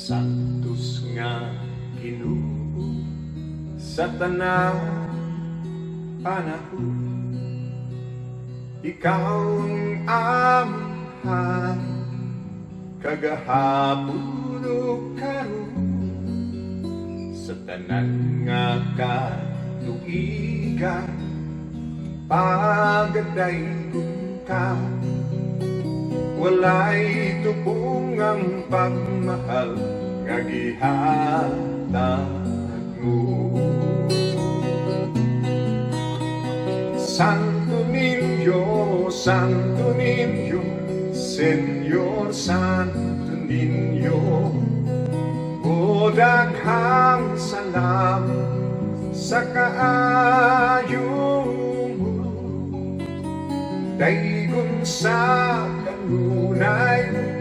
Santos nga Ginoo sa tanan panahon, ikaw ang amhan kagahapon ug karon, sa tanan nga katuigan pagadaygon ka. Walay tubong ang pagmahal nga gihatag mo. Santo Niño, Señor Santo Niño, o daghang salamat sa kaayo mo. Daygon sa kanunay